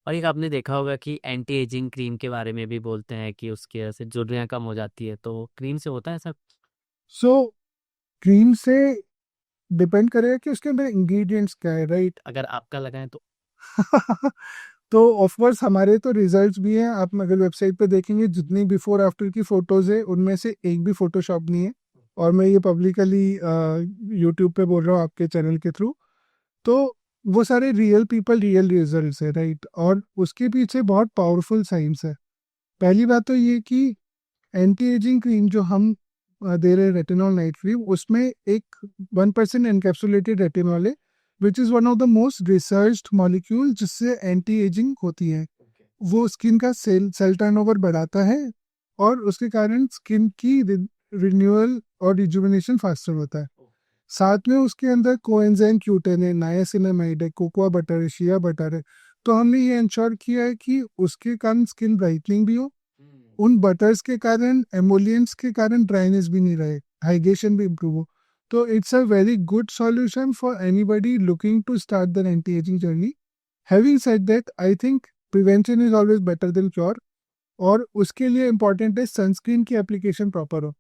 और एक आपने देखा होगा कि एंटी एजिंग क्रीम के बारे में भी बोलते हैं कि उसकी वजह से झुर्रियाँ कम हो जाती है, तो क्रीम से होता है ऐसा? सो क्रीम से डिपेंड करेगा कि उसके अंदर इंग्रेडिएंट्स क्या है, राइट। अगर आपका लगाएं तो? तो ऑफ कोर्स हमारे तो रिजल्ट्स भी हैं। आप अगर वेबसाइट पे देखेंगे जितनी बिफोर आफ्टर की फोटोज है उनमें से एक भी फोटोशॉप नहीं है। और मैं ये पब्लिकली यूट्यूब पे बोल रहा हूँ आपके चैनल के थ्रू। तो वो सारे रियल पीपल रियल रिजल्ट्स है, राइट। और उसके पीछे बहुत पावरफुल साइंस है। पहली बात तो ये कि एंटी एजिंग क्रीम जो हम दे रहे हैं रेटिनॉल नाइट क्रीम, उसमें एक 1% एनकैप्सुलेटेड रेटिनॉल है, which is one of the most researched molecule जिससे एंटी एजिंग होती है। वो स्किन का सेल सेल टर्नओवर बढ़ाता है और उसके कारण स्किन की रिन्यूअल और रिजुविनेशन फास्टर होता है। साथ में उसके अंदर कोएंजाइम क्यूटेन है, नायासिनामाइड है, कोकोआ बटर है, शिया बटर है। तो हमने ये इंश्योर किया है कि उसके कारण स्किन ब्राइटनिंग भी हो, उन बटर्स के कारण एमोलियंस के कारण ड्राइनेस भी नहीं रहे, हाइड्रेशन भी इम्प्रूव हो। तो it's a very good solution for anybody looking to start the anti ageing journey. Having said that, I think prevention is always better than cure. और उसके लिए इम्पॉर्टेंट है सनस्क्रीन की एप्लीकेशन प्रॉपर हो।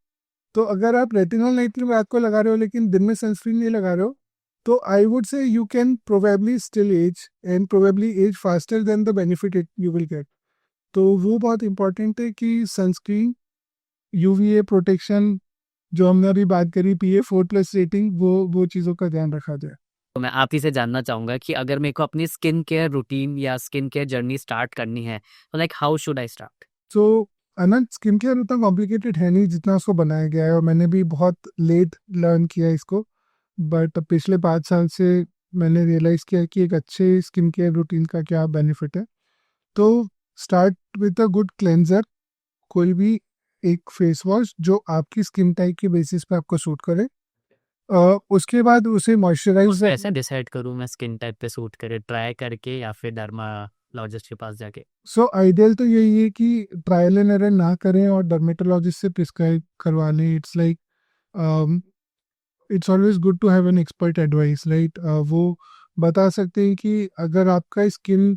तो अगर आप रेटिनॉल नाइट क्रीम रात को लगा रहे हो लेकिन दिन में सनस्क्रीन नहीं लगा रहे हो, तो I would say you can probably still age and probably age faster than the benefit it you will get. तो वो बहुत इंपॉर्टेंट है कि सनस्क्रीन, यूवीए प्रोटेक्शन, जो हमने अभी बात करी, PA++ रेटिंग, वो चीज़ों का ध्यान रखा जाए। तो मैं आप ही से जानना चाहूँगा कि अगर मेरे को अपनी स्किन केयर रूटीन या स्किन केयर जर्नी स्टार्ट करनी है, तो like how should I start? So Anant, skin care उतना कॉम्प्लिकेटेड है नहीं जितना उसको बनाया गया है, और मैंने भी बहुत लेट लर्न किया इसको। बट पिछले 5 साल से मैंने रियलाइज़ किया है कि एक अच्छे स्किन केयर रूटीन का क्या बेनिफिट है। तो start with a good cleanser, कोई भी एक फेस वॉश जो आपकी स्किन टाइप के बेसिस पे आपको सूट करे। उसके बाद उसे तो मॉइस्चराइज। कैसे डिसाइड करूँ मैं स्किन टाइप पे सूट करे, ट्राई करके या फिर डर्मालॉजिस्ट के पास जाके? सो आइडियल तो यही है कि ट्रायल एंड एरर ना करें और डर्मेटोलॉजिस्ट से प्रिस्क्राइब करवा लें। It's like, it's always good to have an expert advice, right. वो बता सकते हैं कि अगर आपका स्किन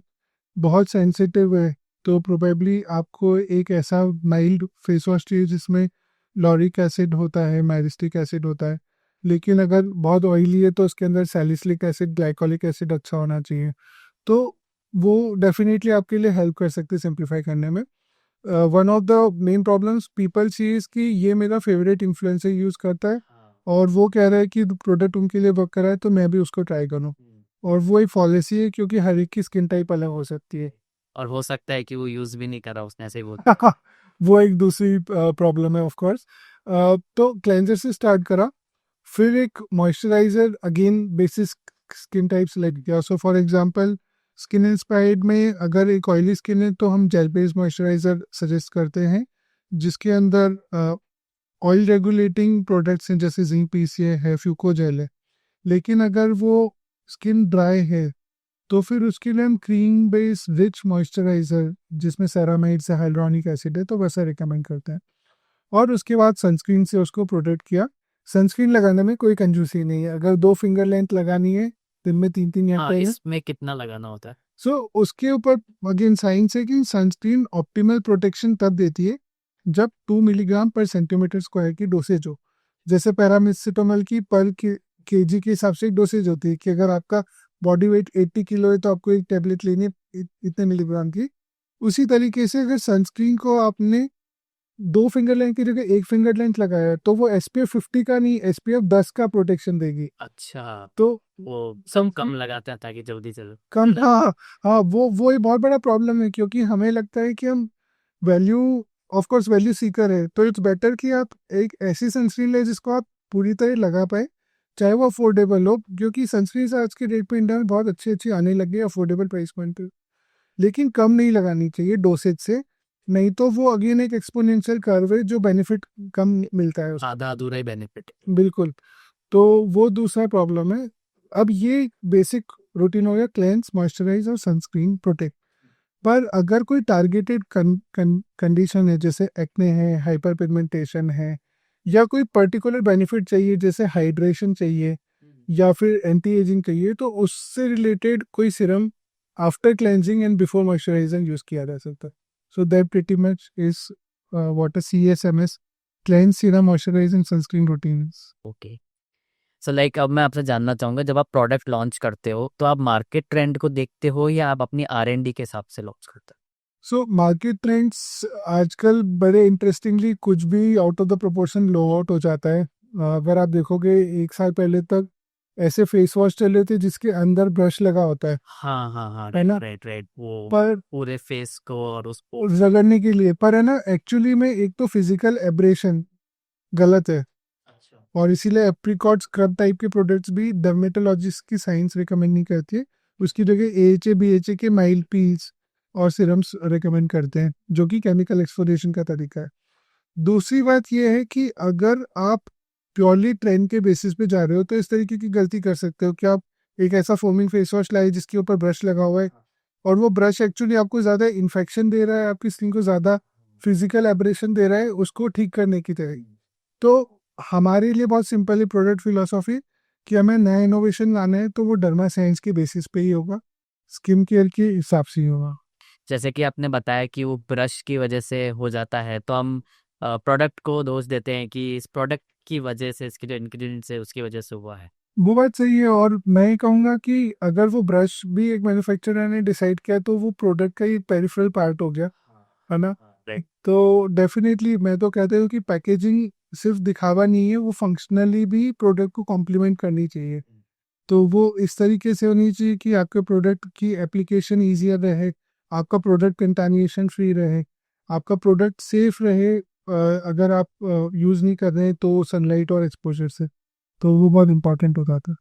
बहुत सेंसिटिव है तो प्रोबेबली आपको एक ऐसा माइल्ड फेस वॉश चाहिए जिसमें लॉरिक एसिड होता है, मैरिस्टिक एसिड होता है। लेकिन अगर बहुत ऑयली है तो उसके अंदर सैलिसिलिक एसिड, ग्लाइकोलिक एसिड अच्छा होना चाहिए। तो वो डेफिनेटली आपके लिए हेल्प कर सकते हैं सिंप्लीफाई करने में। One of the main problems people see is कि ये मेरा फेवरेट इन्फ्लुएंसर यूज़ करता है हाँ। और वो कह रहा है कि प्रोडक्ट उनके लिए वर्क कर रहा है तो मैं भी उसको ट्राई करूँ। और वो एक पॉलिसी है क्योंकि हर एक की स्किन टाइप अलग हो सकती है। और हो सकता है कि वो यूज़ भी नहीं करा, उसने ऐसे ही बोल। वो एक दूसरी प्रॉब्लम है ऑफ कोर्स। तो क्लेंजर से स्टार्ट करा, फिर एक moisturiser again basis skin type select किया। So for example, skin inspired में अगर एक ऑयली स्किन है तो हम जेल बेस्ड मॉइस्चराइजर सजेस्ट करते हैं जिसके अंदर ऑयल रेगुलेटिंग प्रोडक्ट्स हैं जैसे जिंक PCA है, फ्यूको जेल है। लेकिन अगर वो स्किन ड्राई है तो फिर उसके लिए हम क्रीम बेस्ड रिच मॉइस्चराइजर जिसमें सेरामाइड से हाइड्रोनिक एसिड है तो वैसा रिकमेंड करते हैं। और उसके बाद सनस्क्रीन से उसको प्रोटेक्ट किया। सनस्क्रीन लगाने में कोई कंजूसी नहीं है। अगर 2 फिंगर लेंथ लगानी है, दिन में 3-3 हाँ, घंटे है। इसमें कितना लगाना होता है? सो उसके ऊपर अगेन साइंस है कि सनस्क्रीन ऑप्टिमल प्रोटेक्शन तब देती है जब 2 मिलीग्राम पर सेंटीमीटर स्क्वायर की डोसेज हो। जैसे पैरामिसिटामोल की पर केजी के हिसाब से एक डोसेज होती है कि अगर आपका बॉडी वेट 80 किलो है तो आपको एक टेबलेट लेनी है इतने मिलीग्राम की। उसी तरीके से अगर सनस्क्रीन को आपने 2 फिंगर लेंथ की जगह 1 फिंगर लेंथ लगाया है तो वो SPF 50 का नहीं, SPF 10 का प्रोटेक्शन देगी। अच्छा, तो वो सब कम सनस्क्रीन लगाते हैं ताकि जल्दी चलो। कम, हाँ। हाँ, वो एक बहुत बड़ा प्रॉब्लम है क्योंकि हमें लगता है कि हम value, of course value Sikar है, तो इट्स बेटर कि आप एक ऐसी सनस्क्रीन ले जिसको आप पूरी तरह लगा पाए, चाहे वो अफोर्डेबल हो। क्योंकि सनस्क्रीन आज के डेट पे इंडिया में बहुत अच्छी अच्छी आने लगी है अफोर्डेबल प्राइस पॉइंट पे। लेकिन कम नहीं लगानी चाहिए डोसेज से, नहीं तो वो अगेन एक एक्सपोनेंशियल कर्व है जो बेनिफिट कम मिलता है उसका। आधा अधूरा ही बेनिफिट। बिल्कुल। तो वो दूसरा प्रॉब्लम है। अब ये बेसिक रूटीन हो गया, क्लेंस, मॉइस्चराइज और सनस्क्रीन, प्रोटेक्ट। पर अगर कोई टारगेटेड कंडीशन है जैसे एक्ने है, हाइपर पिगमेंटेशन है, या कोई पर्टिकुलर बेनिफिट चाहिए जैसे हाइड्रेशन चाहिए या फिर एंटी एजिंग चाहिए, तो उससे रिलेटेड कोई Siram after cleansing and before moisturising use किया जा सकता है. So that pretty much is what a CSMS cleanse serum moisturising sunscreen routine is. Okay. So like अब मैं आपसे जानना चाहूँगा, जब आप प्रोडक्ट लॉन्च करते हो तो आप मार्केट ट्रेंड को देखते हो या आप अपनी R&D के हिसाब से लॉन्च करते हो? सो मार्केट ट्रेंड्स आजकल बड़े इंटरेस्टिंगली कुछ भी out of the proportion low out हो जाता है. अगर आप देखोगे 1 साल पहले तक ऐसे फेस वॉश चले थे जिसके अंदर ब्रश लगा होता है हाँ हाँ हाँ, है ना, राइट. वो पर पूरे फेस को और उसको रगड़ने के लिए. पर है ना, एक्चुअली में एक तो फिजिकल एब्रेशन गलत है, अच्छा. और इसीलिए एप्रिकॉट स्क्रब टाइप के प्रोडक्ट्स भी डर्मेटोलॉजिस्ट की साइंस रिकमेंड नहीं करती है. उसकी जगह AHA BHA के माइल्ड पील्स और सिरम्स रिकमेंड करते हैं, जो कि केमिकल एक्सफोलिएशन का तरीका है. दूसरी बात यह है कि अगर आप प्योरली ट्रेंड के बेसिस पे जा रहे हो तो इस तरीके की गलती कर सकते हो कि आप एक ऐसा फोमिंग फेस वॉश लाए जिसके ऊपर ब्रश लगा हुआ है, और वो ब्रश एक्चुअली आपको ज़्यादा इन्फेक्शन दे रहा है, आपकी स्किन को ज़्यादा फिजिकल एब्रेशन दे रहा है उसको ठीक करने की तरह. तो हमारे लिए बहुत सिंपल है प्रोडक्ट फिलोसॉफी कि हमें नया इनोवेशन लाना है तो वो डर्मा साइंस के बेसिस पे ही होगा, स्किन केयर के हिसाब से ही होगा. जैसे कि आपने बताया कि वो ब्रश की वजह से हो जाता है, तो हम प्रोडक्ट को दोष देते हैं कि इस प्रोडक्ट की वजह से, इसके जो इंग्रेडिएंट्स है उसकी वजह से हुआ है. वो बात सही है, और मैं ये कहूँगा कि अगर वो ब्रश भी एक मैन्युफैक्चरर ने डिसाइड किया तो वो प्रोडक्ट का ही पेरिफेरल पार्ट हो गया, है ना. राइट. तो डेफिनेटली मैं तो कहता हूँ कि पैकेजिंग सिर्फ दिखावा नहीं है, वो फंक्शनली भी प्रोडक्ट को कॉम्प्लीमेंट करनी चाहिए. तो वो इस तरीके से होनी चाहिए कि आपके प्रोडक्ट की एप्लीकेशन ईजियर रहे, आपका प्रोडक्ट कंटामिनेशन फ्री रहे, आपका प्रोडक्ट सेफ रहे, अगर आप यूज़ नहीं कर रहे हैं तो सनलाइट और एक्सपोजर से. तो वो बहुत इंपॉर्टेंट होता था.